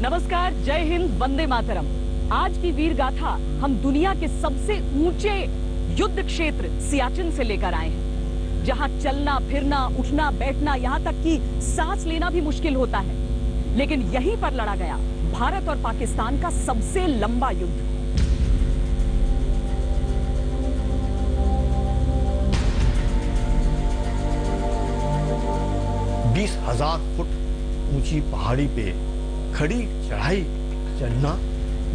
नमस्कार, जय हिंद, वंदे मातरम। आज की वीर गाथा हम दुनिया के सबसे ऊंचे युद्ध क्षेत्र सियाचिन से लेकर आए हैं, जहां चलना फिरना, उठना बैठना, यहां तक कि सांस लेना भी मुश्किल होता है। लेकिन यहीं पर लड़ा गया भारत और पाकिस्तान का सबसे लंबा युद्ध। बीस 20,000 फुट ऊंची पहाड़ी पे खड़ी चढ़ाई चढ़ना,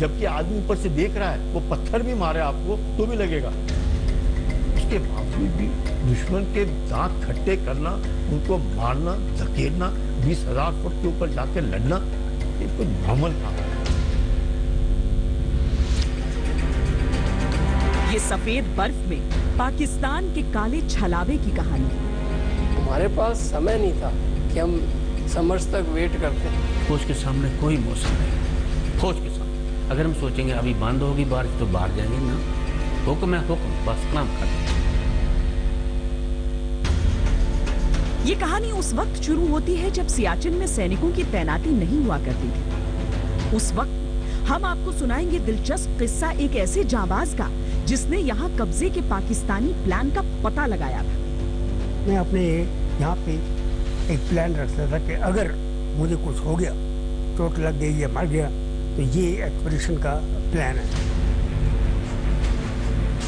जबकि आदमी ऊपर से देख रहा है, वो पत्थर भी मारे आपको तो भी लगेगा। उसके बावजूद भी दुश्मन के दांत खट्टे करना, उनको मारना, धकेलना, 20,000 फुट के ऊपर जाकर लड़ना, ये कोई नॉर्मल काम है। ये सफेद बर्फ में पाकिस्तान के काले छलावे की कहानी है। हमारे पास समय नहीं था कि हम समर्स तक वेट करते। फौज के सामने कोई मौसम नहीं। फौज के सामने अगर हम सोचेंगे अभी बंद होगी बारिश तो बाहर जाएंगे ना। हुक्म है हुक्म, बस काम कर। ये कहानी उस वक्त शुरू होती है जब सियाचिन में सैनिकों की तैनाती नहीं हुआ करती थी। उस वक्त हम आपको सुनाएंगे दिलचस्प किस्सा एक ऐसे जांबाज का जिसने यहाँ कब्जे के पाकिस्तानी प्लान का पता लगाया था। मैं अपने यहाँ पे एक प्लान रखता था कि अगर मुझे कुछ हो गया, चोट लग गई या मर गया, तो ये एक्सपीडिशन का प्लान है।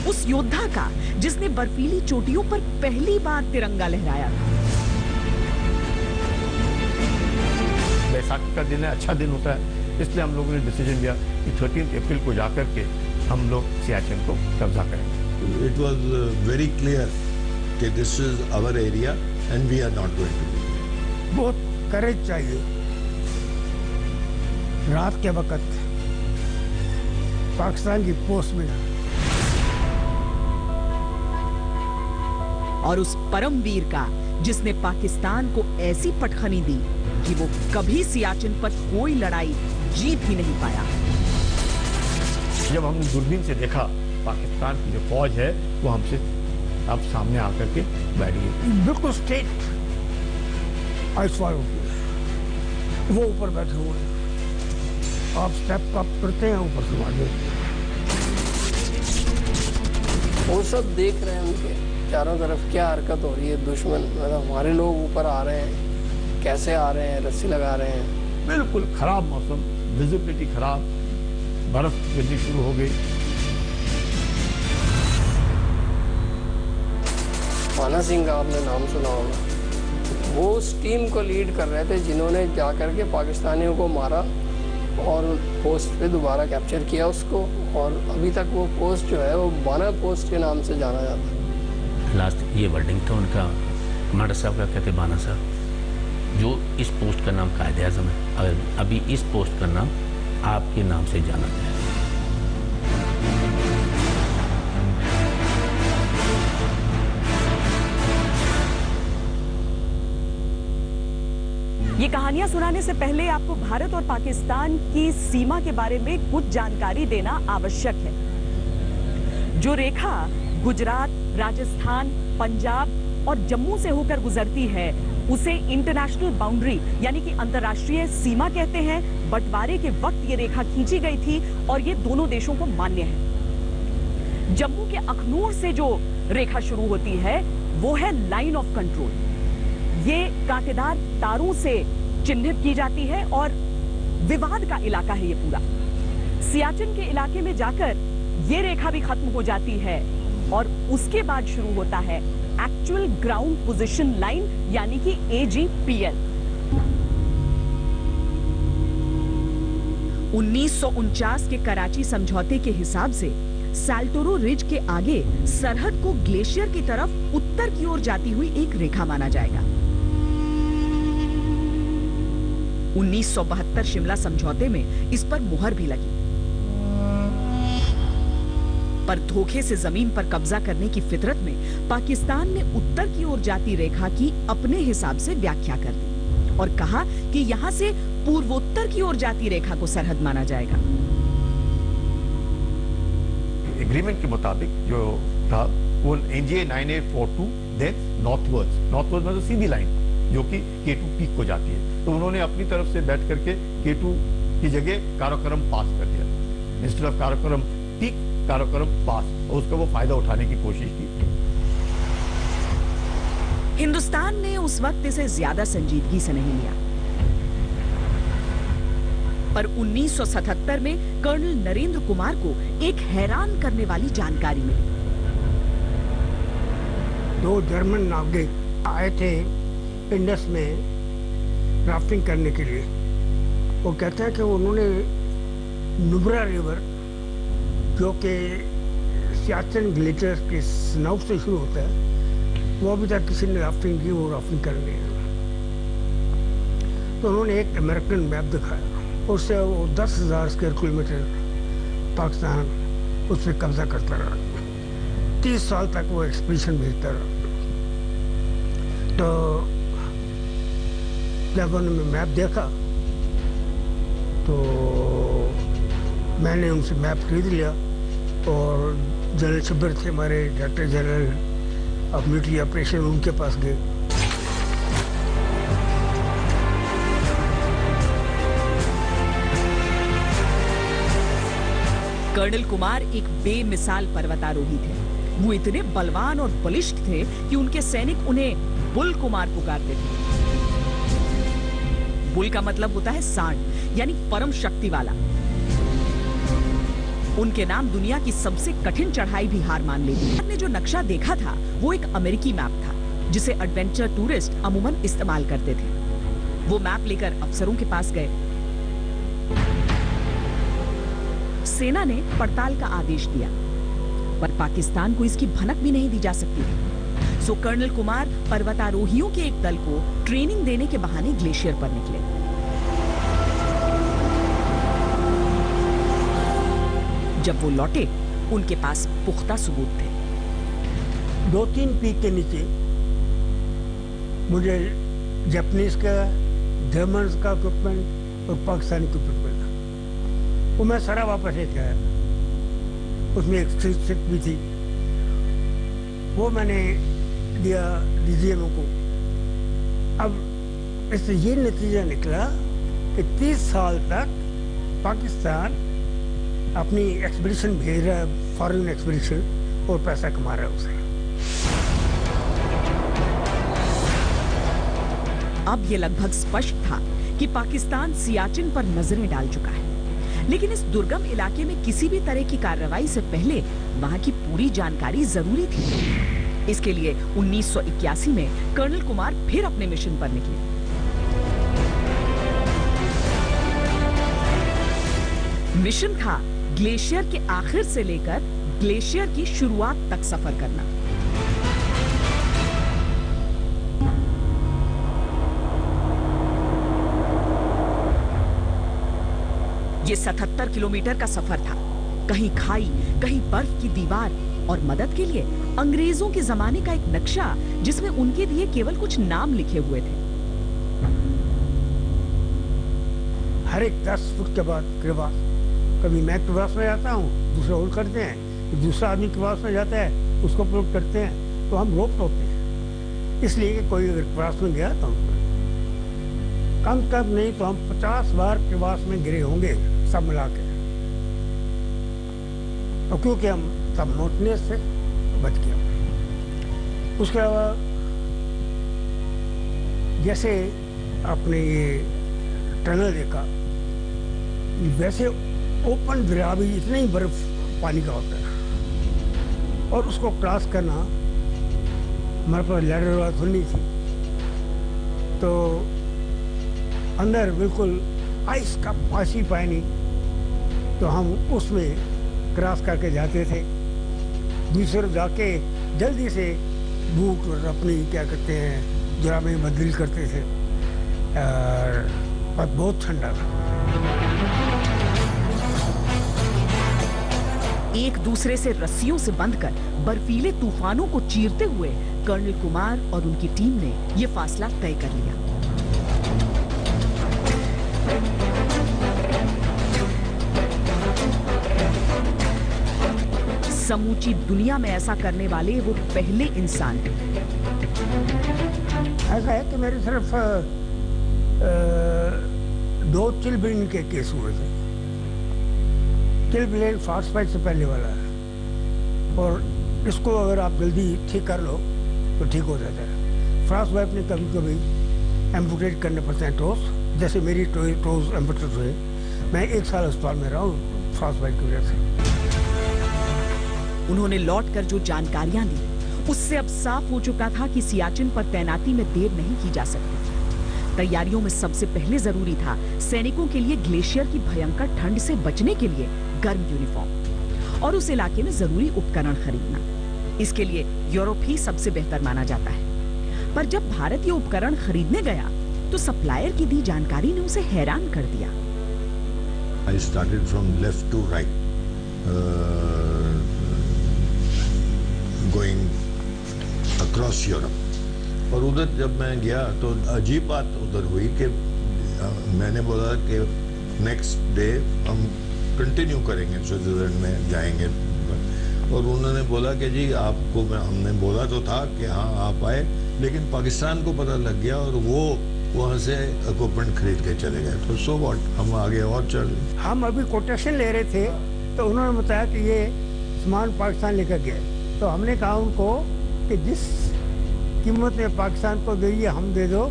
उस योद्धा का जिसने बर्फीली चोटियों पर पहली बार तिरंगा लहराया था। बैसाखी का दिन है, अच्छा दिन होता है, इसलिए हम लोगों ने डिसीजन लिया कि 13 अप्रैल को जाकर के हम लोग सियाचिन को कब्जा करेंगे। It was very clear that this is our area and we are not going to do it. बहुत करेज चाहिए। रात के वक्त पाकिस्तान की पोस्ट में और उस परमवीर का जिसने पाकिस्तान को ऐसी पटखनी दी कि वो कभी सियाचिन पर कोई लड़ाई जीत ही नहीं पाया। जब हमने दूरबीन से देखा पाकिस्तान की जो फौज है वो हमसे अब सामने आकर के बैठ गई, बिल्कुल स्ट्रेट आइसफॉल वो ऊपर बैठे हुए हैं। आप स्टेप अप करते हैं, ऊपर से मार देते हैं। वो सब देख रहे हैं उनके चारों तरफ क्या हरकत हो रही है। दुश्मन मतलब हमारे लोग ऊपर आ रहे हैं, कैसे आ रहे हैं, रस्सी लगा रहे हैं। बिल्कुल खराब मौसम, विजिबिलिटी खराब, बर्फ गिरनी शुरू हो गई। माना सिंह का आपने नाम सुना होगा। वो उस टीम को लीड कर रहे थे जिन्होंने जाकर के पाकिस्तानियों को मारा और पोस्ट पे दोबारा कैप्चर किया उसको। और अभी तक वो पोस्ट जो है वो बाना पोस्ट के नाम से जाना जाता है। लास्ट ये वर्डिंग था उनका, कमांडर साहब का कहते बाना साहब, जो इस पोस्ट का नाम कायदे आज़म है, अगर अभी इस पोस्ट का नाम आपके नाम से जाना जाए। ये कहानियां सुनाने से पहले आपको भारत और पाकिस्तान की सीमा के बारे में कुछ जानकारी देना आवश्यक है। जो रेखा गुजरात, राजस्थान, पंजाब और जम्मू से होकर गुजरती है उसे इंटरनेशनल बाउंड्री यानी कि अंतर्राष्ट्रीय सीमा कहते हैं। बंटवारे के वक्त ये रेखा खींची गई थी और ये दोनों देशों को मान्य है। जम्मू के अखनूर से जो रेखा शुरू होती है वो है लाइन ऑफ कंट्रोल। ये कांटेदार तारों से चिन्हित की जाती है और विवाद का इलाका है ये पूरा। सियाचिन के इलाके में जाकर ये रेखा भी खत्म हो जाती है और उसके बाद शुरू होता है एक्चुअल ग्राउंड पोजीशन लाइन यानी कि AGPL। 1949 के कराची समझौते के हिसाब से साल्टोरो रिज के आगे सरहद को ग्लेशियर की तरफ उत्तर की ओर जाती हुई एक रेखा माना जाएगा। 1972 शिमला समझौते में इस पर मुहर भी लगी, पर धोखे से जमीन पर कब्जा करने की फितरत में पाकिस्तान ने उत्तर की ओर जाती रेखा की अपने हिसाब से व्याख्या कर दी और कहा कि यहां से पूर्वोत्तर की ओर जाती रेखा को सरहद माना जाएगा। एग्रीमेंट के मुताबिक जो था वो NGA 9842 देन नॉर्थवर्ड्स मतलब सीधी लाइन जो कि K2 पीक को जाती है। तो उन्होंने अपनी तरफ से बैठ करके K2 की जगह काराकोरम पास कर दिया। Instead of Karakoram peak, Karakoram pass, और उसका वो फायदा उठाने की कोशिश की। हिंदुस्तान ने उस वक्त इसे ज्यादा संजीदगी से नहीं लिया, पर 1977 में कर्नल नरेंद्र कुमार को एक हैरान करने वाली जानकारी मिली। 2 जर्मन नाविक आए थे इंडस में राफ्टिंग करने के लिए। वो कहते हैं कि उन्होंने नुब्रा रिवर, जो कि सियाचिन ग्लेशियर के स्नाउट से शुरू होता है, वो अभी तक किसी ने राफ्टिंग की, वो राफ्टिंग करनी है। तो उन्होंने एक अमेरिकन मैप दिखाया, उससे वो 10,000 स्क्वायर किलोमीटर पाकिस्तान उस पर कब्जा करता रहा। 30 साल तक वो एक्सपीडिशन भेजता रहा। तो जब उन्होंने मैप देखा तो मैंने उनसे मैप खरीद लिया, और जनरल शब्बर थे हमारे, director general of military operation, उनके पास गए। कर्नल कुमार एक बेमिसाल पर्वतारोही थे। वो इतने बलवान और बलिष्ठ थे कि उनके सैनिक उन्हें बुल कुमार पुकारते थे। बुल का मतलब होता है सांड, यानी परम शक्ति वाला। उनके नाम दुनिया की सबसे कठिन चढ़ाई भी हार मान लेती। ने जो नक्शा देखा था वो एक अमेरिकी मैप था, जिसे एडवेंचर टूरिस्ट अमूमन इस्तेमाल करते थे। वो मैप लेकर अफसरों के पास गए। सेना ने पड़ताल का आदेश दिया, पर पाकिस्तान को इसकी भनक भी नहीं दी जा सकती थी। सो कर्नल कुमार पर्वतारोहियों के एक दल को ट्रेनिंग देने के बहाने ग्लेशियर पर निकले। जब वो लौटे, उनके पास पुख्ता सबूत थे। 2-3 पीक के नीचे मुझे जापानीज का, जर्मन का इक्विपमेंट और पाकिस्तानी इक्विपमेंट मिला। वो मैं सारा वापस लेके आया। उसमें एक स्ट्रिप भी थी, वो मैंने दिया डीजीएमओ को। अब इससे ये नतीजा निकला कि 30 साल तक पाकिस्तान अपनी एक्सपीडिशन भेज रहा है, फॉरेन एक्सपीडिशन, और पैसा कमा रहा है उसे। अब ये लगभग स्पष्ट था कि पाकिस्तान सियाचिन पर नजरें डाल चुका है, लेकिन इस दुर्गम इलाके में किसी भी तरह की कार्रवाई से पहले वहां की पूरी जानकारी जरूरी थी। इसके लिए 1981 में कर्नल कुमार फिर अपने मिशन पर निकले। मिशन था ग्लेशियर के आखिर से लेकर ग्लेशियर की शुरुआत तक सफर करना। ये 77 किलोमीटर का सफर था। कहीं खाई, कहीं बर्फ की दीवार, और मदद के लिए अंग्रेजों के जमाने का एक नक्शा जिसमें उनके दिए केवल कुछ नाम लिखे हुए थे। हर एक 10 फुट के बाद क्रवास, कभी मैं क्रवास में जाता हूँ, दूसरा होल्ड करते हैं, दूसरा आदमी क्रवास में जाता है, उसको प्रोक करते हैं, तो हम रोक होते हैं। इसलिए कि कोई अगर क्रवास में गया तो कम कम नहीं तो हम 50 बार क्रवास में गिरे होंगे सब मिला के। और क्योंकि हम सब मोटनेस से बच गया। उसके अलावा जैसे आपने ये टनल देखा, वैसे ओपन दरिया भी इतना ही बर्फ पानी का होता है, और उसको क्रॉस करना हमारे पास लैडर वाला तो नहीं थी, तो अंदर बिल्कुल आइस का पासी पानी, तो हम उसमें क्रॉस करके जाते थे। दूसरे जाके जल्दी से बूट और अपनी क्या कहते हैं जुराबें बदल करते थे, और बहुत ठंडा था। एक दूसरे से रस्सियों से बंधकर बर्फीले तूफानों को चीरते हुए कर्नल कुमार और उनकी टीम ने यह फासला तय कर लिया। समूची दुनिया में ऐसा करने वाले वो पहले इंसान थे। ऐसा है कि मेरी सिर्फ 2 चिलब्लेन के केस हुए थे। चिलब्लेन फ्रॉस्टबाइट से पहले वाला है, और इसको अगर आप जल्दी ठीक कर लो तो ठीक हो जाता है। फ्रॉस्टबाइट ने कभी कभी एम्पुटेट करने पड़ते हैं टोस, जैसे मेरी टोज एम्पुटेट हुए। मैं 1 साल अस्पताल में रहा हूँ फ्रॉस्टबाइट की वजह से। उन्होंने लौटकर जो जानकारियां दी, उससे अब साफ हो चुका था कि सियाचिन पर तैनाती में देर नहीं की जा सकती। तैयारियों में सबसे पहले जरूरी था सैनिकों के लिए ग्लेशियर की भयंकर ठंड से बचने के लिए गर्म यूनिफॉर्म और उस इलाके में जरूरी उपकरण खरीदना। इसके लिए यूरोप ही सबसे बेहतर माना जाता है। पर जब भारत ये उपकरण खरीदने गया तो सप्लायर की दी जानकारी ने उसे हैरान कर दिया। I started from left to right, going across Europe. और उधर जब मैं गया तो अजीब बात उधर हुई कि मैंने बोला कि नेक्स्ट डे हम कंटिन्यू करेंगे, स्विट्जरलैंड में जाएंगे। और उन्होंने बोला कि जी आपको हमने बोला तो था कि हाँ आप आए, लेकिन पाकिस्तान को पता लग गया और वो वहाँ से इक्विपमेंट खरीद के चले गए। तो सो व्हाट, हम आगे और चल रहे। हम अभी कोटेशन ले रहे थे तो उन्होंने बताया कि ये सामान पाकिस्तान लेकर गए। तो हमने कहा उनको कि जिस कीमत में पाकिस्तान को दे हम दे दो,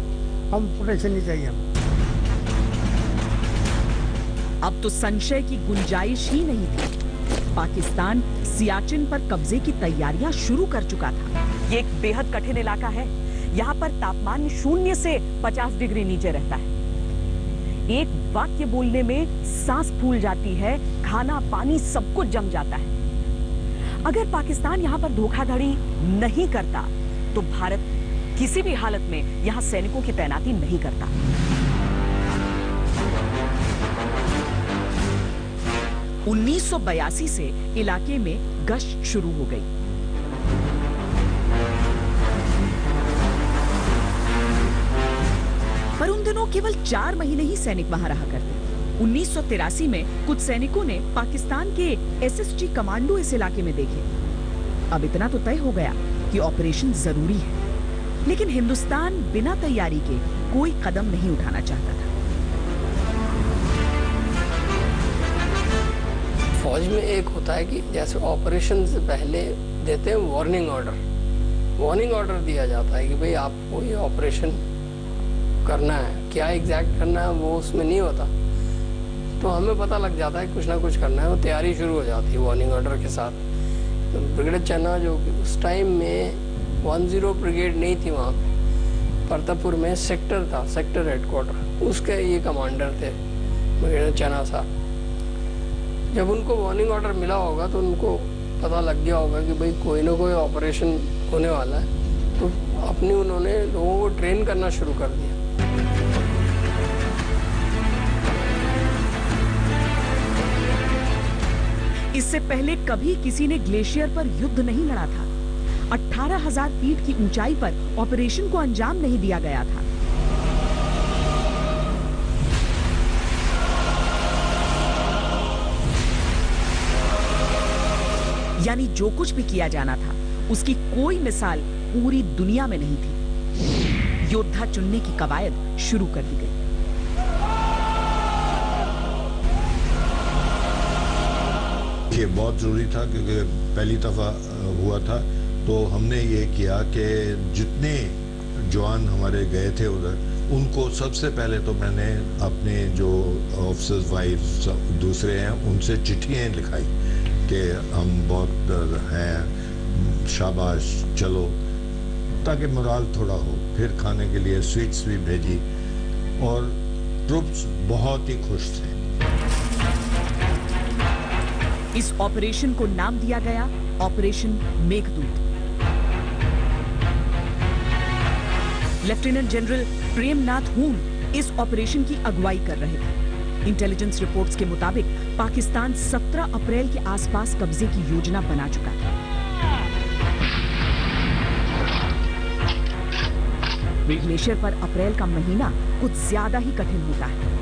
हम प्रोटेक्शन नहीं चाहिए हम। अब तो संशय की गुंजाइश ही नहीं थी। पाकिस्तान सियाचिन पर कब्जे की तैयारियां शुरू कर चुका था। ये एक बेहद कठिन इलाका है। यहाँ पर तापमान 0 से 50 डिग्री नीचे रहता है। एक वाक्य बोलने में सांस फूल जाती है, खाना पानी सब कुछ जम जाता है। अगर पाकिस्तान यहाँ पर धोखाधड़ी नहीं करता तो भारत किसी भी हालत में यहाँ सैनिकों की तैनाती नहीं करता। उन्नीस 1982 से इलाके में गश्त शुरू हो गई। पर उन दिनों केवल 4 महीने ही सैनिक वहां रहा करते। 1983 में कुछ सैनिकों ने पाकिस्तान के एसएसजी कमांडो इस इलाके में देखे। अब इतना तो तय हो गया कि ऑपरेशन जरूरी है, लेकिन हिंदुस्तान बिना तैयारी के कोई कदम नहीं उठाना चाहता था। फौज में एक होता है कि जैसे ऑपरेशन से पहले देते हैं वार्निंग ऑर्डर दिया जाता है कि भाई आपको ये ऑपरेशन करना है। क्या एग्जैक्ट करना है वो उसमें नहीं होता, तो हमें पता लग जाता है कुछ ना कुछ करना है। वो तैयारी शुरू हो जाती है वार्निंग ऑर्डर के साथ। तो ब्रिगेड चन्ना जो उस टाइम में 10 ब्रिगेड नहीं थी वहाँ पे, परतापुर में सेक्टर था, सेक्टर हेडक्वार्टर, उसके ये कमांडर थे ब्रिगेड चन्ना साहब। जब उनको वार्निंग ऑर्डर मिला होगा तो उनको पता लग गया होगा कि भाई कोई ना कोई ऑपरेशन होने वाला है, तो अपनी उन्होंने लोगों को ट्रेन करना शुरू कर दिया। इससे पहले कभी किसी ने ग्लेशियर पर युद्ध नहीं लड़ा था। 18,000 फीट की ऊंचाई पर ऑपरेशन को अंजाम नहीं दिया गया था। यानी जो कुछ भी किया जाना था उसकी कोई मिसाल पूरी दुनिया में नहीं थी। योद्धा चुनने की कवायद शुरू कर दी गई। ये बहुत ज़रूरी था क्योंकि पहली दफ़ा हुआ था, तो हमने ये किया कि जितने जवान हमारे गए थे उधर, उनको सबसे पहले तो मैंने अपने जो ऑफिसर्स वाइफ दूसरे हैं उनसे चिट्ठियाँ लिखाई कि हम बहुत हैं, शाबाश चलो, ताकि मोराल थोड़ा हो। फिर खाने के लिए स्वीट्स भी भेजी और ट्रूप्स बहुत ही खुश थे। इस ऑपरेशन को नाम दिया गया operation Meghdoot. Lieutenant general Premnath हून इस ऑपरेशन की अगुवाई कर रहे थे। इंटेलिजेंस रिपोर्ट्स के मुताबिक पाकिस्तान 17 अप्रैल के आसपास कब्जे की योजना बना चुका था। ग्लेशियर पर अप्रैल का महीना कुछ ज्यादा ही कठिन होता है।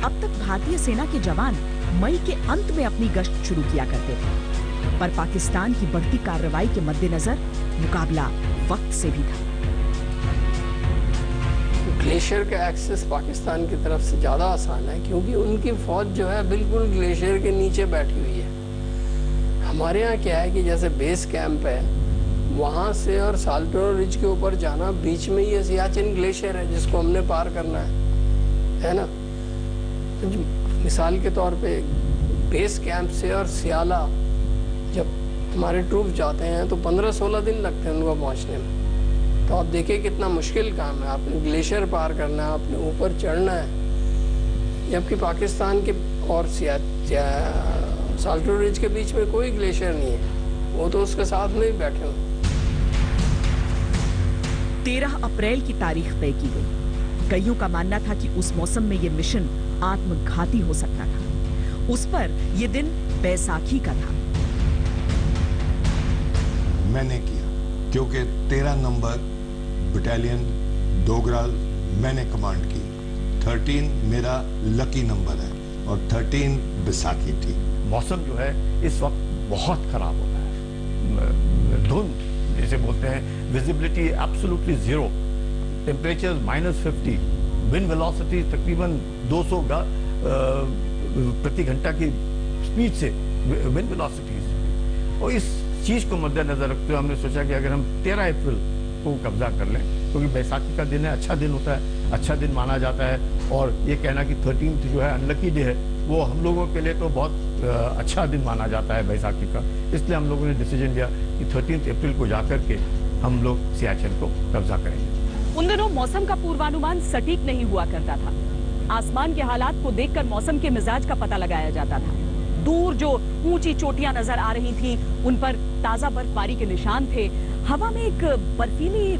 अब तक भारतीय सेना के जवान मई के अंत में अपनी गश्त शुरू किया करते थे, पर पाकिस्तान की बढ़ती कार्रवाई के मद्देनजर मुकाबला वक्त से भी था। ग्लेशियर का एक्सेस पाकिस्तान की तरफ से ज़्यादा आसान है, क्योंकि उनकी फ़ौज जो है बिल्कुल ग्लेशियर के नीचे बैठी हुई है। हमारे यहाँ क्या है कि जैसे बेस कैंप है, वहाँ से और साल्टोरो रिज के ऊपर जाना, बीच में ये सियाचिन ग्लेशियर है जिसको हमने पार करना है ना। तो मिसाल के तौर पे बेस कैंप से और सियाला जब हमारे ट्रूप जाते हैं तो 15-16 दिन लगते हैं उनको पहुँचने में। तो आप देखिए कितना मुश्किल काम है, आपने ग्लेशियर पार करना है, आपने ऊपर चढ़ना है, जबकि पाकिस्तान के और साल्टोरो रिज के बीच में कोई ग्लेशियर नहीं है, वो तो उसके साथ में ही बैठे हो। 13 अप्रैल की तारीख तय की गई। कईयों का मानना था कि उस मौसम में यह मिशन आत्मघाती हो सकता था। उस पर यह दिन बैसाखी का था। मैंने किया, क्योंकि 13 नंबर बटालियन डोगराल मैंने कमांड की। 13 मेरा लकी नंबर है और 13 बैसाखी थी। मौसम जो है इस वक्त बहुत खराब होता है। धुंध जैसे बोलते हैं, visibility absolutely zero, temperature -50, wind velocity तकरीबन 200 प्रति घंटा की स्पीड से विंड वेलोसिटी। और इस चीज को मद्देनजर रखते हुए हमने सोचा कि अगर हम 13 अप्रैल को कब्जा कर लें, क्योंकि बैसाखी का दिन है, अच्छा दिन होता है, अच्छा दिन माना जाता है। और ये कहना कि 13th जो है अनलकी डे है, वो हम लोगों के लिए तो बहुत अच्छा दिन माना जाता है बैसाखी का। इसलिए हम लोगों ने डिसीजन लिया कि 13 अप्रैल को जाकर के हम लोग सियाचिन को कब्जा करेंगे। उन दिनों मौसम का पूर्वानुमान सटीक नहीं हुआ करता था। आसमान के हालात को देखकर मौसम के मिजाज का पता लगाया जाता था। दूर जो ऊंची चोटियां नजर आ रही थीं, उन पर ताजा बर्फबारी के निशान थे। हवा में एक बर्फीली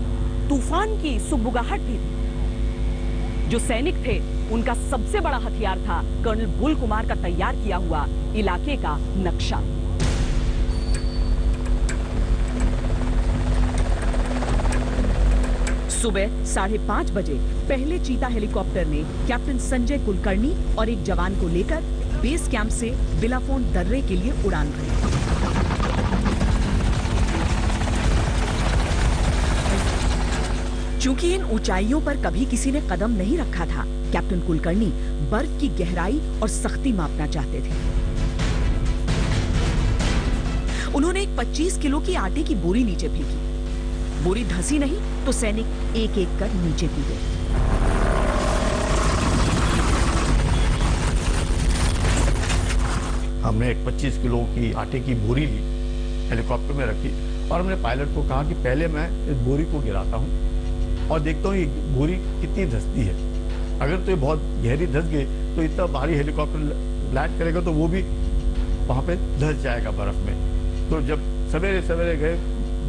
तूफान की सुगबुगाहट भी थी। जो सैनिक थे, उनका सबसे बड़ा हथियार था कर्नल बुल कुमार का तैयार किया हुआ इलाके का नक्शा। सुबह 5:30 बजे पहले चीता हेलीकॉप्टर ने कैप्टन संजय कुलकर्णी और एक जवान को लेकर बेस कैंप से बिलाफोन दर्रे के लिए उड़ान भरी। चूंकि इन ऊंचाइयों पर कभी किसी ने कदम नहीं रखा था, कैप्टन कुलकर्णी बर्फ की गहराई और सख्ती मापना चाहते थे। उन्होंने एक 25 किलो की आटे की बोरी नीचे फेंकी। बोरी धंसी नहीं तो सैनिक एक एक कर नीचे कूदे। हमने एक 25 किलो की आटे की बोरी ली, हेलीकॉप्टर में रखी और हमने पायलट को कहा कि पहले मैं इस बोरी को गिराता हूँ और देखता हूँ ये बोरी कितनी धंसती है। अगर तो ये बहुत गहरी धंस गई तो इतना भारी हेलीकॉप्टर लैंड करेगा तो वो भी वहाँ पे धंस जाएगा बर्फ में। तो जब सवेरे सवेरे गए,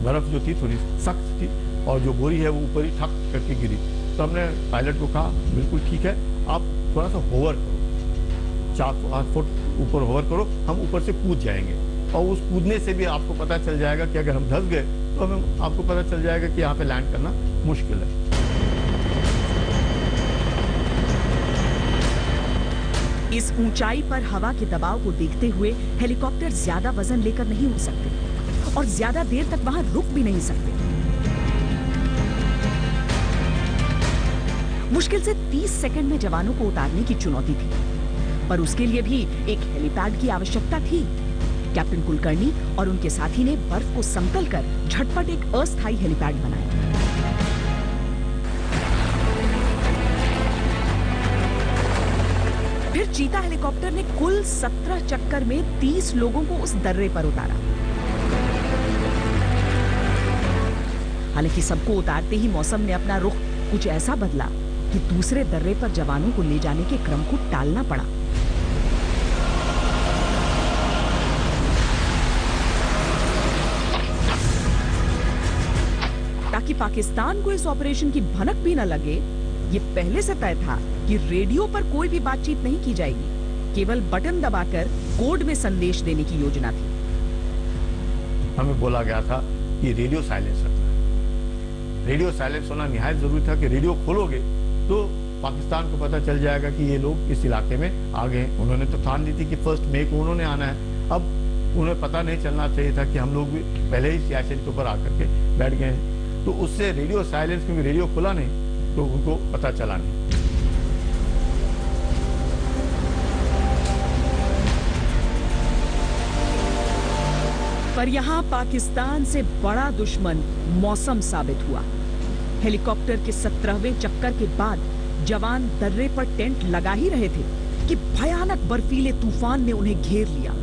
बर्फ जो थी थोड़ी सख्त थी और जो बोरी है वो ऊपर ही ठक करके गिरी। तो हमने पायलट को कहा बिल्कुल ठीक है, आप थोड़ा सा होवर करो, 4-5 फुट ऊपर होवर करो, हम ऊपर से कूद जाएंगे। और उस कूदने से भी आपको पता चल जाएगा कि अगर हम धंस गए तो हमें आपको पता चल जाएगा कि यहाँ पे लैंड करना मुश्किल है। इस ऊंचाई पर हवा के दबाव को देखते हुए हेलीकॉप्टर ज्यादा वजन लेकर नहीं उड़ सकते और ज्यादा देर तक वहां रुक भी नहीं सकते। मुश्किल से 30 सेकंड में जवानों को उतारने की चुनौती थी, पर उसके लिए भी एक हेलीपैड की आवश्यकता थी। कैप्टन कुलकर्णी और उनके साथी ने बर्फ को समतल कर झटपट एक अस्थायी हेलीपैड बनाया। फिर चीता हेलीकॉप्टर ने कुल 17 चक्कर में 30 लोगों को उस दर्रे पर उतारा। हालांकि सबको उतारते ही मौसम ने अपना रुख कुछ ऐसा बदला कि दूसरे दर्रे पर जवानों को ले जाने के क्रम को टालना पड़ा। ताकि पाकिस्तान को इस ऑपरेशन की भनक भी न लगे, ये पहले से तय था कि रेडियो पर कोई भी बातचीत नहीं की जाएगी, केवल बटन दबाकर कोड में संदेश देने की योजना थी। हमें बोला गया था कि रेडियो साइलेंस रखना है। रेडियो साइलेंस होना निहायत जरूरी था कि रेडियो खोलोगे तो पाकिस्तान को पता चल जाएगा कि ये लोग इस इलाके में आ गए। उन्होंने तो ठान ली थी कि 1 मई को उन्होंने आना है। अब उन्हें पता नहीं चलना चाहिए था कि हम लोग भी पहले ही सियाचिन के ऊपर आकर के बैठ गए हैं। तो उससे रेडियो साइलेंस, क्योंकि रेडियो खुला नहीं तो उनको पता चला नहीं। पर यहाँ पाकिस्तान से बड़ा दुश्मन मौसम साबित हुआ। हेलीकॉप्टर के 17वें चक्कर के बाद जवान दर्रे पर टेंट लगा ही रहे थे कि भयानक बर्फीले तूफान ने उन्हें घेर लिया।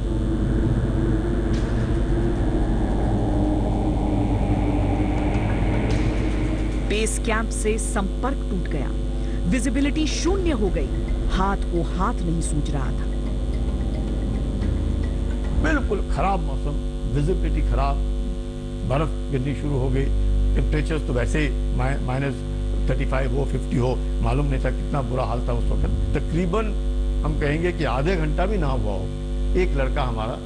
बेस कैंप से संपर्क टूट गया, विजिबिलिटी शून्य हो गई, हाथ को हाथ नहीं सूझ रहा था। बिल्कुल खराब मौसम, विजिबिलिटी खराब, बर्फ गिरनी शुरू हो गई, टेम्परेचर तो वैसे ही -35 हो 50 हो, मालूम नहीं था कितना बुरा हाल था उस वक्त। तकरीबन हम कहेंगे कि आधे घंटा भी ना हुआ हो, एक लड़का हमारा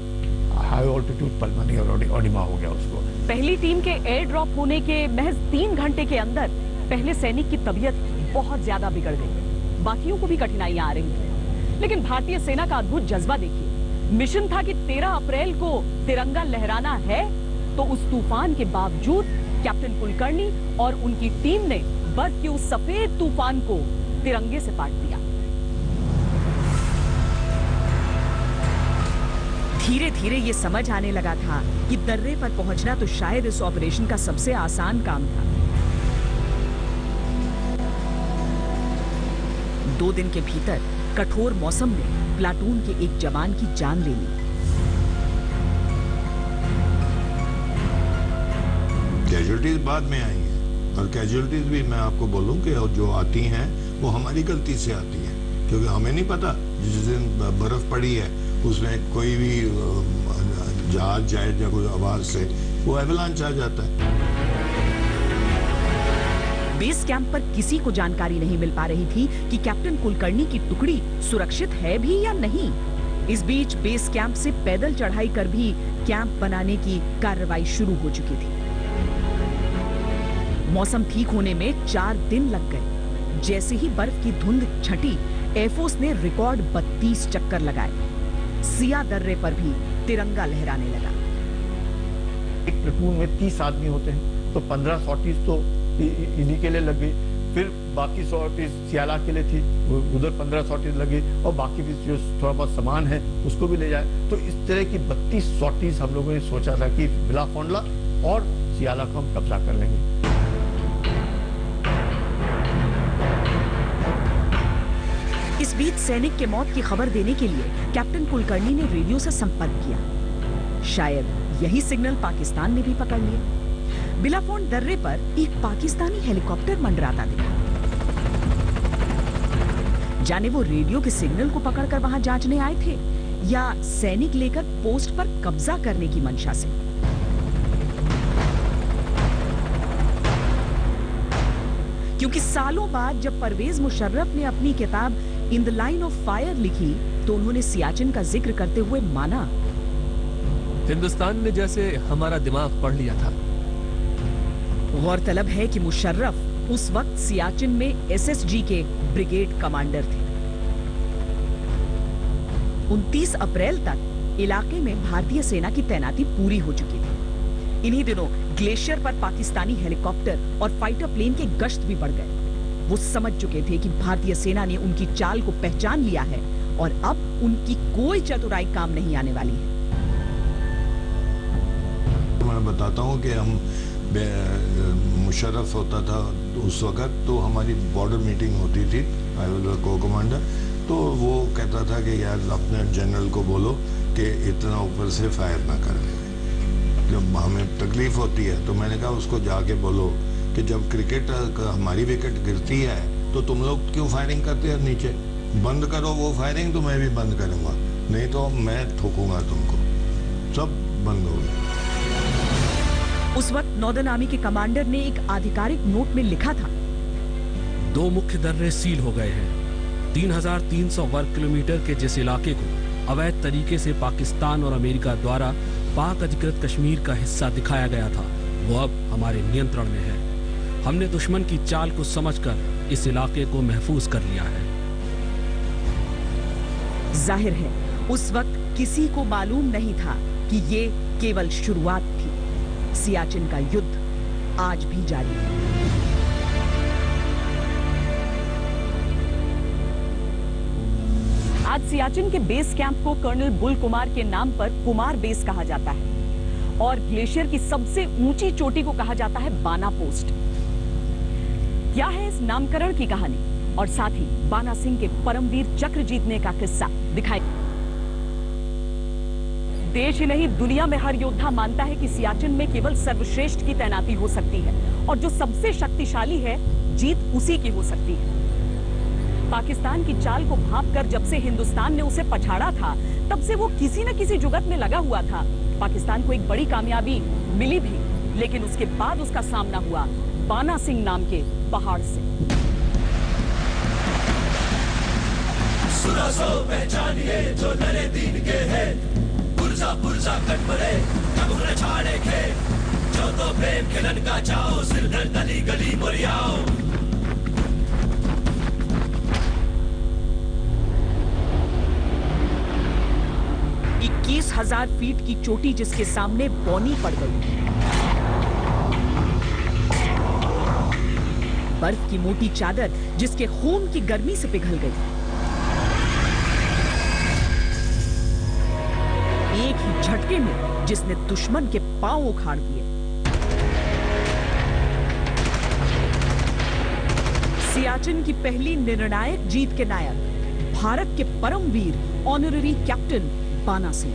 हाई ऑल्टीट्यूड पल्मोनरी ओडिमा हो गया उसको। पहली टीम के एयर ड्रॉप होने के महज 3 घंटे के अंदर पहले सैनिक की तबीयत बहुत ज्यादा बिगड़ गई। बाकियों को भी कठिनाइयां आ रही थी, लेकिन भारतीय सेना का अद्भुत जज्बा देखिए। मिशन था कि 13 अप्रैल को तिरंगा लहराना है, तो उस तूफान के बावजूद कैप्टन कुलकर्णी और उनकी टीम ने बर्फ के उस सफेद तूफान को तिरंगे से पाट दिया। धीरे धीरे ये समझ आने लगा था कि दर्रे पर पहुंचना तो शायद इस ऑपरेशन का सबसे आसान काम था। 2 दिन के भीतर कठोर मौसम ने प्लाटून के एक जवान की जान ले ली। कैजुअलिटीज बाद में आई हैं, और कैजुअलिटीज भी मैं आपको बोलूं कि जो आती हैं वो हमारी गलती से आती हैं, क्योंकि हमें नहीं पता जिस दिन बर्फ पड़ी है उसमें कोई भी जहाज जाए या कोई आवाज से वो एवलांच आ जाता है। बेस कैंप पर किसी को जानकारी नहीं मिल पा रही थी कि कैप्टन कुलकर्णी की टुकड़ी सुरक्षित है भी या नहीं। इस बीच बेस कैंप से पैदल चढ़ाई कर भी कैंप बनाने की कार्रवाई शुरू हो चुकी थी। मौसम ठीक होने में 4 दिन लग गए। जैसे ही बर्फ की धुंध छटी, एयरफोर्स ने रिकॉर्ड 32 चक्कर लगाए। सिया दर्रे पर भी तिरंगा लहराने लगा। एक प्लेटून में 30 आदमी होते हैं, तो 15 सॉर्टीज तो इन्हीं के लिए लग गई। फिर बाकी सॉर्टीज सियाला के लिए थी, उधर 15 सॉर्टीज लगी, और बाकी भी जो थोड़ा बहुत सामान है उसको भी ले जाए। तो इस तरह की 32 सॉर्टीज हम लोगों ने सोचा था कि बिलाफोंडला और सियाला को हम कब्जा कर लेंगे। इस बीच सैनिक के मौत की खबर देने के लिए कैप्टन कुलकर्णी ने रेडियो से संपर्क किया। शायद यही सिग्नल पाकिस्तान ने भी पकड़ लिया। बिलाफोंड दर्रे पर एक पाकिस्तानी हेलीकॉप्टर मंडराता दिखा। जाने वो रेडियो के सिग्नल को पकड़कर वहां जांचने आए थे या सैनिक लेकर पोस्ट पर कब्जा करने की मंशा से। क्योंकि सालों बाद जब परवेज मुशर्रफ ने अपनी किताब in the line of fire लिखी, तो उन्होंने सियाचिन का जिक्र करते हुए माना, हिंदुस्तान ने जैसे हमारा दिमाग पढ़ लिया था। गौरतलब है कि मुशर्रफ उस वक्त सियाचिन में एसएसजी के ब्रिगेड कमांडर थे। 29 अप्रैल तक इलाके में भारतीय सेना की तैनाती पूरी हो चुकी थी। इन्हीं दिनों ग्लेशियर पर पाकिस्तानी हेलीकॉप्टर और फाइटर प्लेन के गश्त भी बढ़ गए। वो समझ चुके थे कि भारतीय सेना ने उनकी चाल को पहचान लिया है और अब उनकी कोई चतुराई काम नहीं आने वाली है। मैं बताता हूँ कि हम मुशर्रफ होता था उस वक्त, तो हमारी बॉर्डर मीटिंग होती थी, आई वाज को कमांडर, तो वो कहता था कि यार अपने जनरल को बोलो कि इतना ऊपर से फायर ना कर ले, जब हमें तकलीफ होती है। तो मैंने कहा उसको जाके बोलो कि जब क्रिकेट हमारी विकेट गिरती है तो तुम लोग क्यों फायरिंग करते हो नीचे, बंद करो वो फायरिंग, तो मैं भी बंद करूंगा, नहीं तो मैं ठोकूंगा तुमको। सब बंद हो गया। उस वक्त नॉर्दर्न आर्मी के कमांडर ने एक आधिकारिक नोट में लिखा था, 2 मुख्य दर्रे सील हो गए हैं। 3300 वर्ग किलोमीटर के जिस इलाके को अवैध तरीके से पाकिस्तान और अमेरिका द्वारा पाक अधिकृत कश्मीर का हिस्सा दिखाया गया था, वो अब हमारे नियंत्रण में है। हमने दुश्मन की चाल को समझकर इस इलाके को महफूज कर लिया है। जाहिर है उस वक्त किसी को मालूम नहीं था कि ये केवल शुरुआत थी। सियाचिन का युद्ध आज भी जारी है। आज सियाचिन के बेस कैंप को कर्नल बुल कुमार के नाम पर कुमार बेस कहा जाता है और ग्लेशियर की सबसे ऊंची चोटी को कहा जाता है बाना पोस्ट। क्या है इस नामकरण की कहानी और साथ ही बाना सिंह के परमवीर चक्र जीतने का किस्सा दिखाई। देश ही नहीं दुनिया में हर योद्धा मानता है कि सियाचिन में केवल सर्वश्रेष्ठ की तैनाती हो सकती है और जो सबसे शक्तिशाली है जीत उसी की हो सकती है। पाकिस्तान की चाल को भांपकर जब से हिंदुस्तान ने उसे पछाड़ा था तब से वो किसी न किसी जुगत में लगा हुआ था। पाकिस्तान को एक बड़ी कामयाबी मिली भी, लेकिन उसके बाद उसका सामना हुआ बाना सिंह नाम के पहाड़ से। सुना सो पहचानिए जो नरे दीन के हैं, पुरजा पुरजा कट मरे कब न छाड़े खे, जो तो प्रेम के लन का चाओ सिर दर गली गली मोरियाओ। 21,000 फीट की चोटी जिसके सामने बौनी पड़ गई। बर्फ की मोटी चादर जिसके खून की गर्मी से पिघल गई। एक ही झटके में जिसने दुश्मन के पांव उखाड़ दिए। सियाचिन की पहली निर्णायक जीत के नायक भारत के परमवीर ऑनररी कैप्टन बाना सिंह।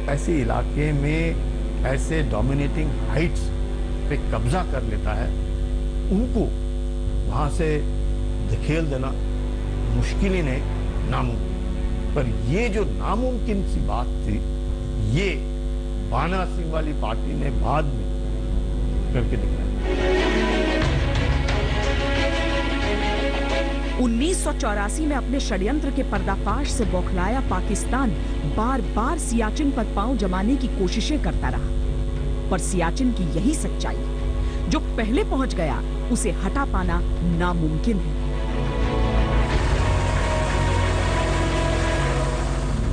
ऐसे इलाके में ऐसे डोमिनेटिंग हाइट्स पे कब्जा कर लेता है, उनको वहां से धकेल देना मुश्किल ही नहीं नामुमकिन। पर ये जो नामुमकिन सी बात थी, ये बाना सिंह वाली पार्टी ने बाद में करके दिखाया। 1984 में अपने षड्यंत्र के पर्दाफाश से बौखलाया पाकिस्तान बार बार सियाचिन पर पांव जमाने की कोशिशें करता रहा, पर सियाचिन की यही सच्चाई है, जो पहले पहुंच गया उसे हटा पाना नामुमकिन है।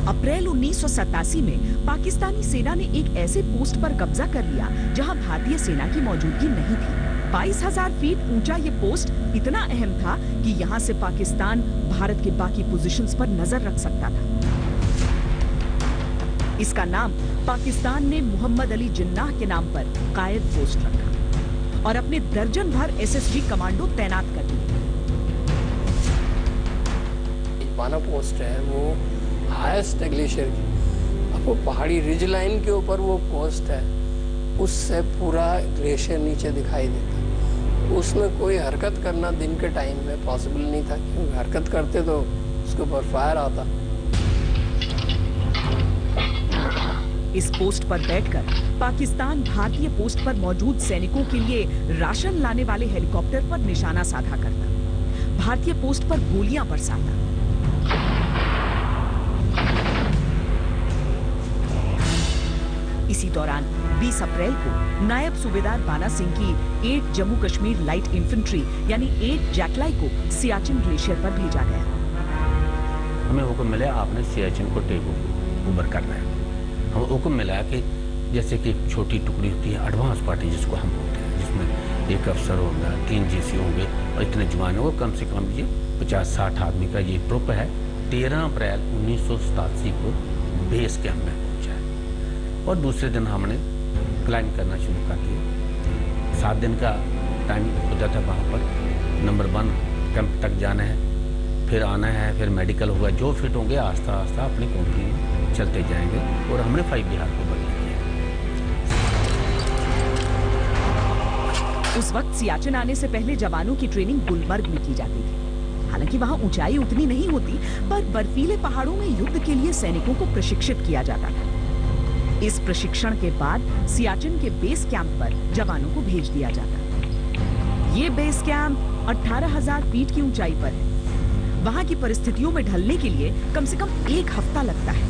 अप्रैल 1987 में पाकिस्तानी सेना ने एक ऐसे पोस्ट पर कब्जा कर लिया जहां भारतीय सेना की मौजूदगी नहीं थी। 22,000 फीट ऊंचा ये पोस्ट इतना अहम था कि यहां से पाकिस्तान भारत के बाकी पोजीशंस पर नजर रख सकता था। इसका नाम पाकिस्तान ने मोहम्मद अली जिन्नाह के नाम पर कायद पोस्ट रखा और अपने दर्जन भर एसएसजी कमांडो तैनात कर दिए। बाना पोस्ट है वो हाईएस्ट ग्लेशियर की, अब वो पहाड़ी रिज लाइन के ऊपर वो पोस्ट है, उससे पूरा ग्लेशियर नीचे दिखाई देता। उसमें कोई हरकत करना दिन के टाइम में पॉसिबल नहीं था, क्योंकि हरकत करते तो उसके ऊपर फायर आता। इस पोस्ट पर बैठकर पाकिस्तान भारतीय पोस्ट पर मौजूद सैनिकों के लिए राशन लाने वाले हेलीकॉप्टर पर निशाना साधा करता, भारतीय पोस्ट पर गोलियां बरसाता। इसी दौरान 20 अप्रैल को नायब सूबेदार बाना सिंह की 8 जम्मू कश्मीर लाइट इन्फेंट्री यानी 8 जैकलाई को सियाचिन ग्लेशियर पर भेजा गया। हमें हुक्म मिला आपने सियाचिन को टेक ओवर करना है। हमें हुक्म मिला कि जैसे कि छोटी टुकड़ी होती है एडवांस पार्टी जिसको हम बोलते हैं, जिसमें एक अफसर होगा, 3 जीसी होंगे और इतने जवान होंगे, कम से कम ये 50-60 आदमी का ये ग्रुप है। 13 अप्रैल 1987 को बेस कैंप में पहुंचा है और दूसरे दिन हमने क्लाइंब करना शुरू कर दिया। 7 दिन का टाइम होता था वहाँ पर। नंबर 1 कैंप तक जाना है, फिर आना है, फिर मेडिकल होगा, जो फिट होंगे आस्ता आस्ता अपनी कंपनी में चलते जाएंगे और हमने 5 बिहार को बदल दिया। उस वक्त सियाचिन आने से पहले जवानों की ट्रेनिंग गुलमर्ग में की जाती थी। हालांकि वहां ऊंचाई उतनी नहीं होती, पर बर्फीले पहाड़ों में युद्ध के लिए सैनिकों को प्रशिक्षित किया जाता था। इस प्रशिक्षण के बाद सियाचिन के बेस कैंप पर जवानों को भेज दिया जाता। ये बेस कैंप 18,000 फीट की ऊंचाई पर है। वहां की परिस्थितियों में ढलने के लिए कम से कम 1 हफ्ता लगता है।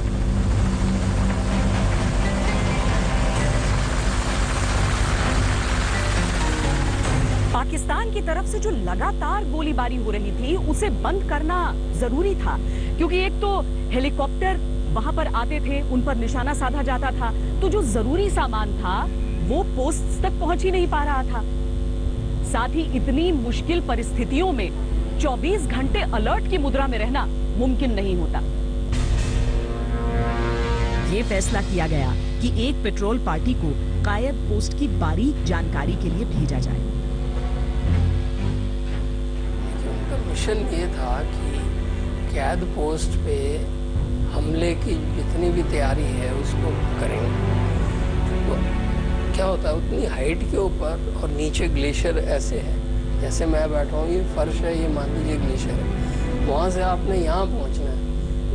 पाकिस्तान की तरफ से जो लगातार गोलीबारी हो रही थी उसे बंद करना जरूरी था, क्योंकि एक तो हेलीकॉप्टर वहां पर आते थे, उन पर निशाना साधा जाता था, तो जो जरूरी सामान था वो पोस्ट तक पहुंच ही नहीं पा रहा था। साथ ही इतनी मुश्किल परिस्थितियों में 24 घंटे अलर्ट की मुद्रा में रहना मुमकिन नहीं होता। ये फैसला किया गया कि एक पेट्रोल पार्टी को कायद पोस्ट की बारीक जानकारी के लिए भेजा जाए। उनका मिशन ये था कि कैद पोस्ट पे हमले की जितनी भी तैयारी है उसको करेंगे। तो क्या होता है, उतनी हाइट के ऊपर और नीचे ग्लेशियर ऐसे है, जैसे मैं बैठा हूँ, ये फर्श है, ये मान लीजिए ग्लेशियर है, वहाँ से आपने यहाँ पहुँचना है,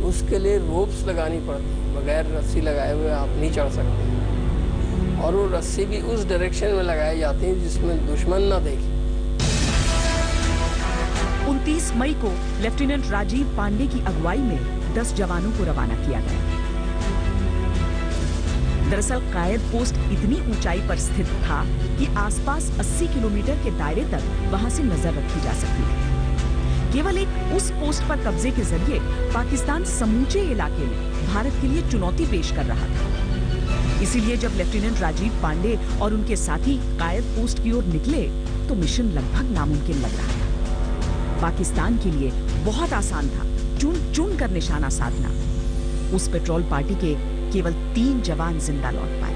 उसके लिए रोप्स लगानी पड़ती है, बगैर रस्सी लगाए हुए आप नहीं चढ़ सकते, और वो रस्सी भी उस डायरेक्शन में लगाई जाती है जिसमें दुश्मन ना देखे। 29 मई को लेफ्टिनेंट राजीव पांडे की अगुवाई में 10 जवानों को रवाना किया गया। दरअसल कायद पोस्ट इतनी ऊंचाई पर स्थित था कि आसपास 80 किलोमीटर के दायरे तक वहां से नजर रखी जा सकती थी। केवल एक उस पोस्ट पर कब्जे के जरिए पाकिस्तान समूचे इलाके में भारत के लिए चुनौती पेश कर रहा था। इसीलिए जब लेफ्टिनेंट राजीव पांडे और उनके साथी कायद पोस्ट की ओर निकले तो मिशन लगभग नामुमकिन लग रहा था। पाकिस्तान के लिए बहुत आसान था चुन चुन कर निशाना साधना। उस पेट्रोल पार्टी के केवल 3 जवान जिंदा लौट पाए।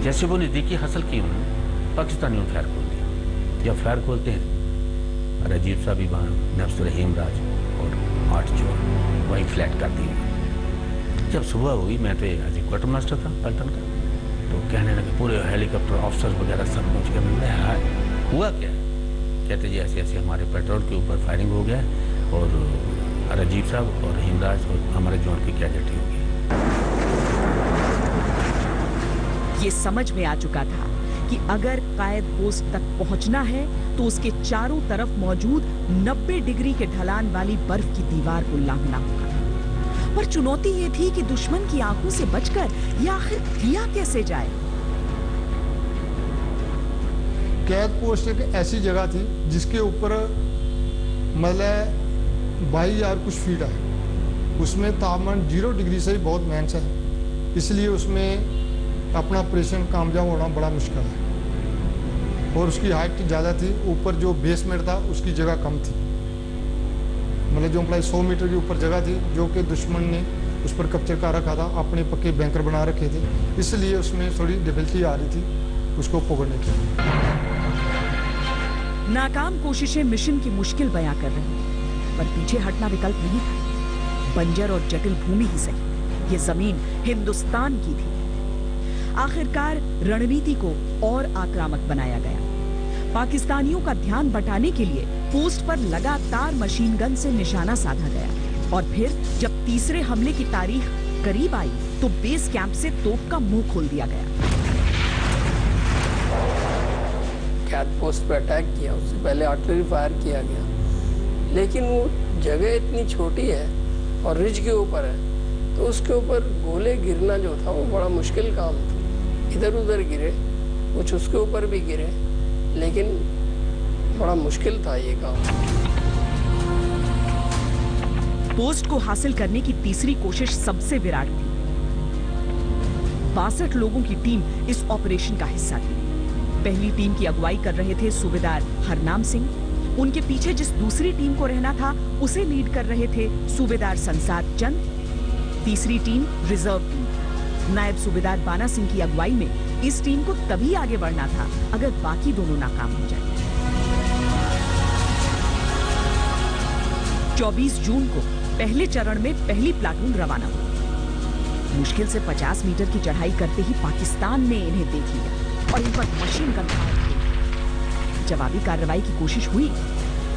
जैसे वो नजदीकी हासिल की उन्होंने पाकिस्तानियों ने फायर खोल दिया। जब फायर खोलते हैं राजीव साहब इबान, नफ्स रहीम राज और 8 जवान वहीं फ्लैट कर दिए। जब सुबह हुई, मैं तो एज ए क्वार्टर मास्टर था पलटन का, तो कहने लगे पूरे हेलीकॉप्टर ऑफिसर वगैरह सब पहुँच गए। मैंने कहा हुआ क्या? कहते जी ऐसे ऐसे हमारे पेट्रोल के ऊपर फायरिंग हो गया और राजीव साहब और हिमराज और हमारे जवान की कैजुअल्टी हो गई। ये समझ में आ चुका था कि अगर कायद पोस्ट तक पहुंचना है तो उसके चारों तरफ मौजूद 90 डिग्री के ढलान वाली बर्फ की दीवार को लांघना होगा। पर चुनौती ये थी कि दुश्मन की आंखों से बचकर ये आखिर किया कैसे जाए। कैद पोस्ट एक ऐसी जगह थी जिसके ऊपर मतलब 22,000 कुछ फीट है, उसमें तापमान 0 डिग्री से ही बहुत मेहनत है, इसलिए उसमें अपना ऑपरेशन कामयाब होना बड़ा मुश्किल है। और उसकी हाइट ज़्यादा थी, ऊपर जो बेसमेंट था उसकी जगह कम थी, मतलब जो 100 मीटर के ऊपर जगह थी जो कि दुश्मन ने उस पर कब्जा कर रखा था, अपने पक्के बैंकर बना रखे थे, इसलिए उसमें थोड़ी डिफिकल्टी आ रही थी उसको पकड़ने की। नाकाम कोशिशें मिशन की मुश्किल बयां कर रही, पर पीछे हटना विकल्प नहीं था। बंजर और जटिल भूमि ही सही, ये जमीन हिंदुस्तान की थी। आखिरकार रणनीति को और आक्रामक बनाया गया। पाकिस्तानियों का ध्यान बटाने के लिए पोस्ट पर लगातार मशीन गन से निशाना साधा गया और फिर जब तीसरे हमले की तारीख करीब आई तो बेस कैंप से तोप का मुंह खोल दिया गया। कैद पोस्ट पे अटैक किया, उससे पहले आर्टिलरी फायर किया गया, लेकिन वो जगह इतनी छोटी है और रिज के ऊपर है, तो उसके ऊपर गोले गिरना जो था वो बड़ा मुश्किल काम था। इधर उधर गिरे, कुछ उसके ऊपर भी गिरे, लेकिन बड़ा मुश्किल था ये काम। पोस्ट को हासिल करने की तीसरी कोशिश सबसे विराट थी। 62 लोगों की टीम इस ऑपरेशन का हिस्सा थी। पहली टीम की अगुवाई कर रहे थे सूबेदार हरनाम सिंह, उनके पीछे जिस दूसरी टीम को रहना था उसे लीड कर रहे थे सूबेदार संसार चंद। तीसरी टीम रिजर्व टीम, नायब सूबेदार बाना सिंह की अगुवाई में इस टीम को तभी आगे बढ़ना था अगर बाकी दोनों नाकाम हो जाए। 24 जून को पहले चरण में पहली प्लाटून रवाना हुई। मुश्किल से 50 मीटर की चढ़ाई करते ही पाकिस्तान ने इन्हें देख लिया और इन पर मशीन गन फायर की। जवाबी कार्रवाई की कोशिश हुई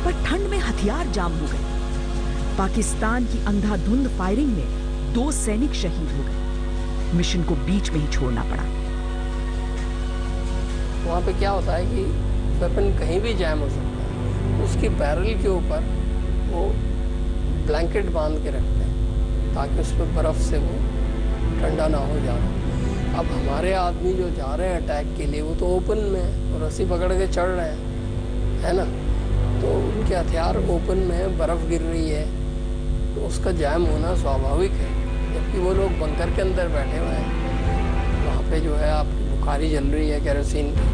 पर ठंड में हथियार जाम हो गए। पाकिस्तान की अंधाधुंध फायरिंग में 2 सैनिक शहीद हो गए। मिशन को बीच में ही छोड़ना पड़ा। वहाँ पे क्या होता है कि वेपन कहीं भी जैम हो सकता है, उसकी बैरल के ऊपर वो ब्लैंकेट बांध के रखते हैं ताकि उस पर बर्फ से वो ठंडा ना हो जाए। अब हमारे आदमी जो जा रहे हैं अटैक के लिए वो तो ओपन में और रस्सी पकड़ के चढ़ रहे हैं, है ना, तो उनके हथियार ओपन में, बर्फ गिर रही है, तो उसका जैम होना स्वाभाविक है। जब जबकि वो लोग बंकर के अंदर बैठे हुए हैं। वहाँ पे जो है आपकी बुखारी जल रही है केरोसिन की,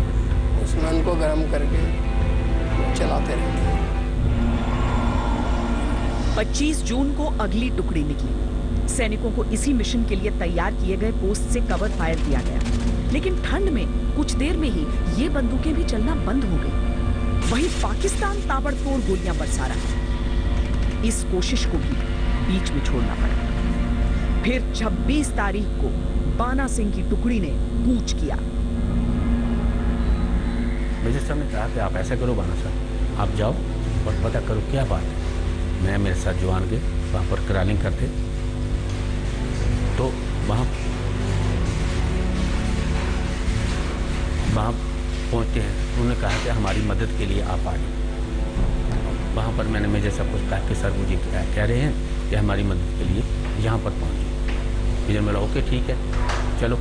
उसमें उनको गर्म करके चलाते रहते हैं। 25 जून को अगली टुकड़ी निकली। सैनिकों को इसी मिशन के लिए तैयार किए गए पोस्ट से कवर फायर दिया गया, लेकिन ठंड में कुछ देर में ही ये बंदूकें भी चलना बंद हो गई। वहीं पाकिस्तान ताबड़तोड़ गोलियां बरसा रहा है। इस कोशिश को भी बीच में छोड़ना पड़ा। फिर 26 तारीख को बाना सिंह की टुकड़ी ने कूच किया। मेजर साहब ने कहा कि आप ऐसा करो बाना साहब, आप जाओ और पता करो क्या बात है। मैं मेरे साथ जवान गए, वहाँ पर क्रॉलिंग करते, तो वहाँ पहुँचते हैं। उन्होंने कहा कि हमारी मदद के लिए आप आ जाए। वहाँ पर मैंने मेजर साहब को कहा कि सर मुझे कह रहे हैं कि हमारी मदद के लिए यहाँ पर पहुँचे। मेजर बोला ओके ठीक है चलो।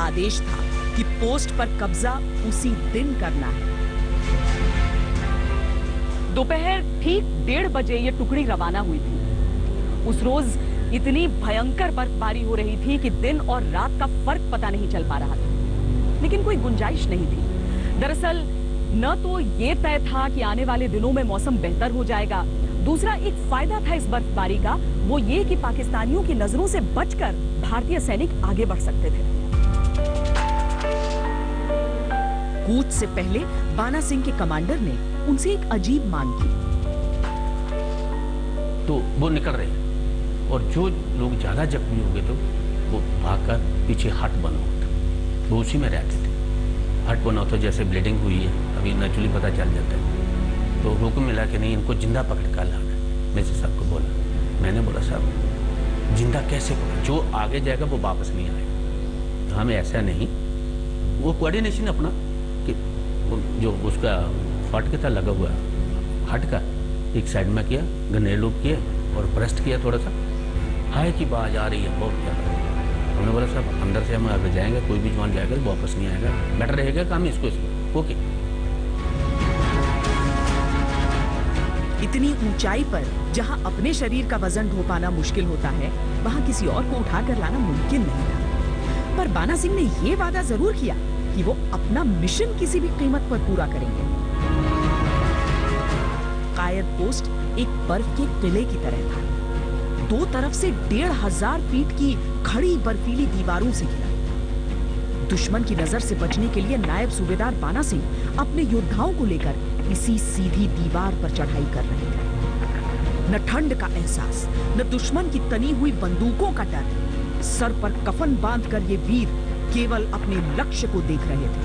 आदेश था कि पोस्ट पर कब्जा उसी दिन करना है। दोपहर ठीक 1:30 बजे ये टुकड़ी रवाना हुई थी। उस रोज इतनी भयंकर बर्फबारी हो रही थी कि दिन और रात का फर्क पता नहीं चल पा रहा था, लेकिन कोई गुंजाइश नहीं थी। दरअसल न तो ये तय था कि आने वाले दिनों में मौसम बेहतर हो जाएगा, दूसरा एक फायदा था इस बर्फबारी का, वो ये कि पाकिस्तानियों की नजरों से बचकर भारतीय सैनिक आगे बढ़ सकते थे। कूच से पहले बाना सिंह के कमांडर ने उनसे एक अजीब मांग की। तो वो निकल रहे और जो लोग ज्यादा जख्मी हो गए तो वो भागकर पीछे हट बना हुआ था, वो उसी में रहते थे। हट बना तो जैसे ब्लीडिंग हुई है अभी नेचुरली पता चल जाता है, तो हुक्म मिला कि नहीं इनको जिंदा पकड़ कर लाना। मेजर साहब को बोला, मैंने बोला साहब जिंदा कैसे पकड़, जो आगे जाएगा वो वापस नहीं आएगा। हमें ऐसा नहीं, वो कोऑर्डिनेशन अपना कि जो उसका फाटक था लगा हुआ हट का एक साइड में किया, गनेर लूप किए और ब्रेस्ट किया, थोड़ा सा हाय की बाज आ रही है बहुत ज़्यादा। हमने बोला साहब अंदर से हम आगे जाएंगे, कोई भी जवान जाएगा तो वापस नहीं आएगा, बेटर रहेगा काम इसको ओके। इतनी ऊंचाई पर जहां अपने शरीर का वजन ढो पाना मुश्किल होता है, वहां किसी और को उठाकर लाना मुमकिन नहीं था। पर बाना सिंह ने यह वादा जरूर किया कि वो अपना मिशन किसी भी कीमत पर पूरा करेंगे। कायद पोस्ट एक बर्फ के किले की तरह था, दो तरफ से 1500 फीट की खड़ी बर्फीली दीवारों से घिरा। दुश्मन की नजर से बचने के लिए नायब सूबेदार बाना सिंह अपने योद्धाओं को लेकर इसी सीधी दीवार पर चढ़ाई कर रहे थे। न ठंड का एहसास, न दुश्मन की तनी हुई बंदूकों का डर। सर पर कफन बांधकर ये वीर केवल अपने लक्ष्य को देख रहे थे।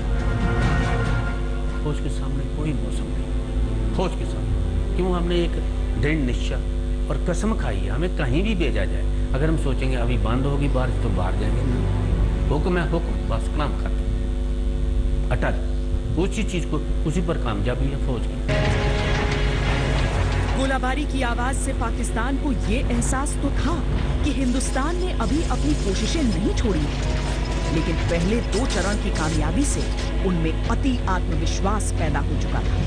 फौज के सामने कोई मौसम नहीं, फौज के सामने क्यों हमने एक दृढ़ निश्चय और कसम खाई है, हमें कहीं भी भेजा जाए अगर हम सोचेंगे अभी बंद होगी बारिश तो बाहर जाएंगे नहीं। हुक्म है हुक्म, बस काम खत्म अटल। उसी चीज को उसी पर कामयाबी है फौज की। गोलाबारी की आवाज से पाकिस्तान को ये एहसास तो था कि हिंदुस्तान ने अभी अपनी कोशिशें नहीं छोड़ी, लेकिन पहले 2 चरण की कामयाबी से उनमें अति आत्मविश्वास पैदा हो चुका था।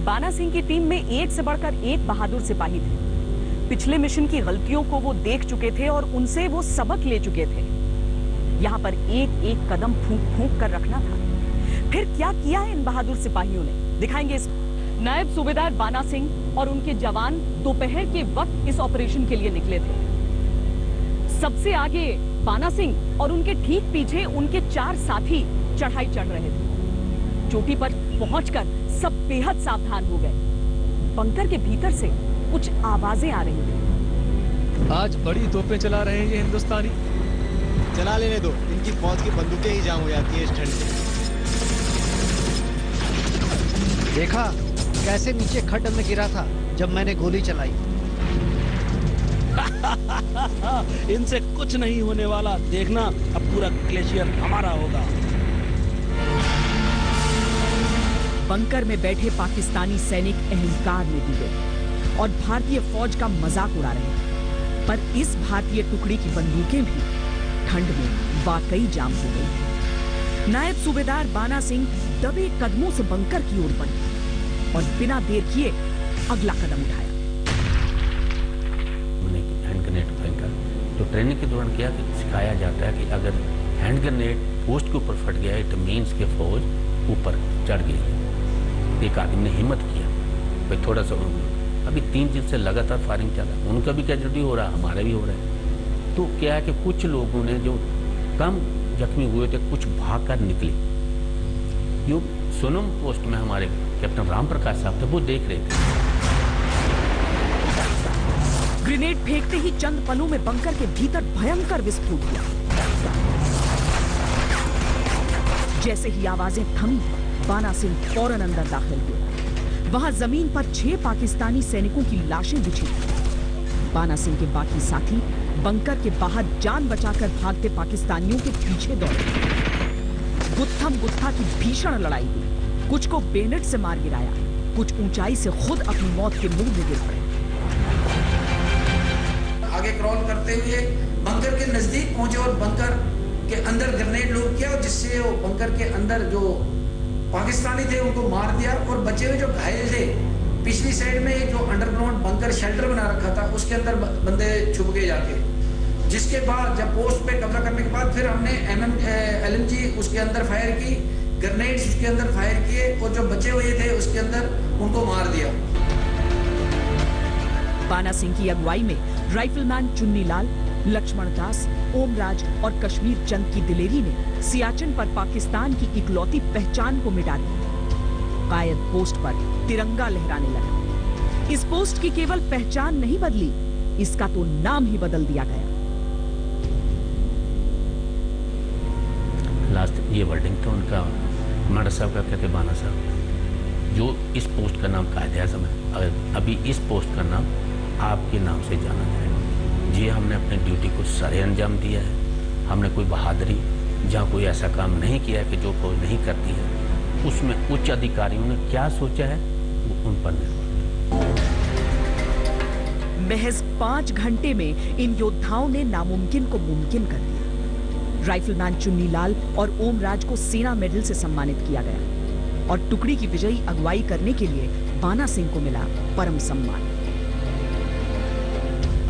बाना सिंह की टीम में एक से बढ़कर एक बहादुर सिपाही थे। पिछले मिशन की गलतियों को वो देख चुके थे और उनसे वो सबक ले चुके थे। यहाँ पर एक एक कदम फूंक फूंक कर रखना था। फिर क्या किया है इन बहादुर सिपाहियों ने, दिखाएंगे इस। नायब सूबेदार बाना सिंह और उनके जवान दोपहर के वक्त इस ऑपरेशन के लिए निकले थे। सबसे आगे बाना सिंह और उनके ठीक पीछे उनके 4 साथी चढ़ाई चढ़ रहे थे। चोटी पर पहुंचकर सब बेहद सावधान हो गए। बंकर के भीतर से कुछ आवाजें आ रही थी। आज बड़ी तोपें चला रहे हैं ये हिंदुस्तानी। चला लेने दो, इनकी फौज की बंदूकें ही जाम हो जाती है इस ठंड में। देखा कैसे नीचे खड्ड में गिरा था जब मैंने गोली चलाई। इनसे कुछ नहीं होने वाला, देखना अब पूरा ग्लेशियर हमारा होगा। बंकर में बैठे पाकिस्तानी सैनिक अहंकार में डूबे और भारतीय फौज का मजाक उड़ा रहे थे। पर इस भारतीय टुकड़ी की बंदूकें भी ठंड में वाकई जाम हो गई। नायब सूबेदार बाना सिंह दबे कदमों से बंकर की ओर बढ़े। और बिना देर किए अगला कदम उठाया। हमने हैंड ग्रेनेड फेंका तो ट्रेनिंग के दौरान क्या सिखाया जाता है कि अगर हैंड ग्रेनेड पोस्ट के ऊपर फट गया इट मीन्स के फौज ऊपर चढ़ गई। एक आदमी ने हिम्मत किया भाई थोड़ा सा, अभी 3 दिन से लगातार फायरिंग चला, उनका भी कैजुअल्टी हो रहा, हमारा भी हो रहा है। तो क्या है कि कुछ लोगों ने जो कम जख्मी हुए थे कुछ भाग कर निकले। जो सोनम पोस्ट में हमारे कैप्टन राम प्रकाश साहब थे वो देख रहे थे। ग्रेनेड फेंकते ही चंद पलों में बंकर के भीतर भयंकर विस्फोट हुआ। जैसे ही आवाजें थमी, बाना सिंह फौरन अंदर दाखिल हुए। वहां जमीन पर 6 पाकिस्तानी सैनिकों की लाशें बिछी थी। बाना सिंह के बाकी साथी बंकर के बाहर जान बचाकर भागते पाकिस्तानियों के पीछे दौड़े। गुत्थम गुत्था की भीषण लड़ाई हुई। कुछ को बेनेट से मार गिराया, कुछ ऊंचाई से खुद अपनी मौत के मुंह में गिर पड़े। आगे क्रॉल करते हुए बंकर के नजदीक पहुंचे और बंकर के अंदर ग्रेनेड लोड किया और जिससे वो बंकर के अंदर जो पाकिस्तानी थे उनको मार दिया और बचे हुए जो घायल थे पिछली साइड में जो अंडरग्राउंड बंकर शेल्टर बना रखा था उसके अंदर बंदे छुप गए जाके। जिसके बाद जब पोस्ट पे कब्जा करने के बाद फिर हमने LMG उसके अंदर फायर की, ग्रेनेड्स उसके अंदर फायर किए और जो बचे हुए थे उसके अंदर उनको मार दिया। बाना सिंह की अगुवाई में राइफलमैन चुन्नी लाल, लक्ष्मण दास, ओमराज और कश्मीर चंद की दिलेरी ने सियाचिन पर पाकिस्तान की इकलौती पहचान को मिटा दिया। कायद पोस्ट पर तिरंगा लहराने लगा। इस पोस्ट की केवल पहचान नहीं बदली, इसका तो नाम ही बदल दिया गया। लास्ट ये वर्डिंग था उनका, कमांडर साहब का कहते बाना साहब, जो इस पोस्ट का नाम कायद-ए-आज़म है, अगर अभी इस पोस्ट का नाम आपके नाम से जाना जाएगा। जी हमने अपनी ड्यूटी को सरे अंजाम दिया है। हमने कोई बहादुरी जहाँ कोई ऐसा काम नहीं किया है कि जो कोई नहीं करती है, उसमें उच्च अधिकारियों ने क्या सोचा है वो उन पर निर्भर। महज 5 घंटे में इन योद्धाओं ने नामुमकिन को मुमकिन कर दिया। राइफलमैन चुन्नी लाल और ओमराज को सेना मेडल से सम्मानित किया गया और टुकड़ी की विजयी अगुवाई करने के लिए बाना सिंह को मिला परम सम्मान।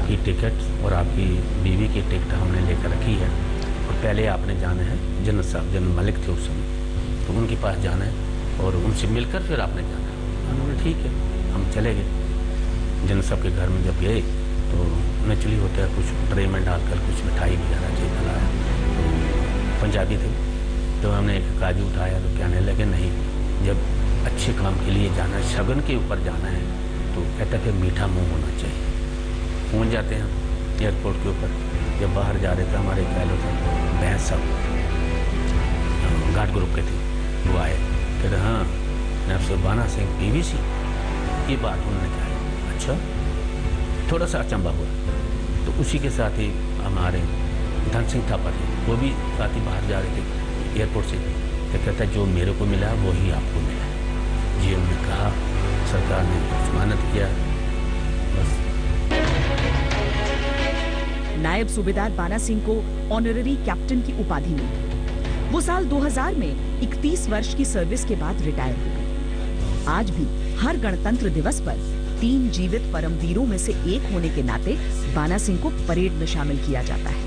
की टिकट और आपकी बीवी की टिकट हमने लेकर रखी है और पहले आपने जाना है जनरल साहब, जनरल मलिक थे उस समय, तो उनके पास जाना है और उनसे मिलकर फिर आपने जाना है। उन्होंने ठीक है, हम चले गए। जनरल साहब के घर में जब गए तो नेचुरली होता है कुछ ट्रे में डालकर कुछ मिठाई वगैरह जो खिलाया, तो पंजाबी थे, तो हमने एक काजू उठाया तो कहने लगे नहीं, जब अच्छे काम के लिए जाना है, शगन के ऊपर जाना है तो कहता है मीठा मुँह होना चाहिए। पहुँच जाते हैं एयरपोर्ट के ऊपर, जब बाहर जा रहे थे हमारे पहले भैंस साहब घाट ग्रुप के थे, वो आए, कहते हाँ मैं आपसे बाना सिंह PVC, ये बात उन्होंने कहा। अच्छा, थोड़ा सा अचंबा हुआ। तो उसी के साथ ही हमारे धन सिंह थापा थे, वो भी साथ ही बाहर जा रहे थे एयरपोर्ट से, तो कहता जो मेरे को मिला वही आपको मिला। जी उन्होंने कहा, सरकार ने सम्मानित किया। बस नायब सूबेदार बाना सिंह को ऑनररी कैप्टन की उपाधि मिली। वो साल 2000 में 31 वर्ष की सर्विस के बाद रिटायर हो गए। आज भी हर गणतंत्र दिवस पर 3 जीवित परमवीरों में से एक होने के नाते बाना सिंह को परेड में शामिल किया जाता है।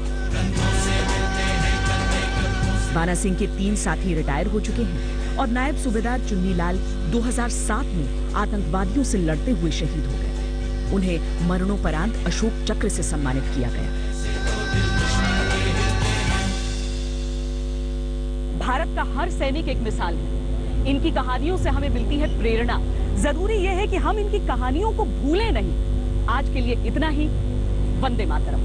बाना सिंह के 3 साथी रिटायर हो चुके हैं और नायब सूबेदार चुन्नी लाल 2007 में आतंकवादियों से लड़ते हुए शहीद हो गए। उन्हें मरणोपरांत अशोक चक्र से सम्मानित किया गया। भारत का हर सैनिक एक मिसाल है। इनकी कहानियों से हमें मिलती है प्रेरणा। जरूरी यह है कि हम इनकी कहानियों को भूलें नहीं। आज के लिए इतना ही। वंदे मातरम।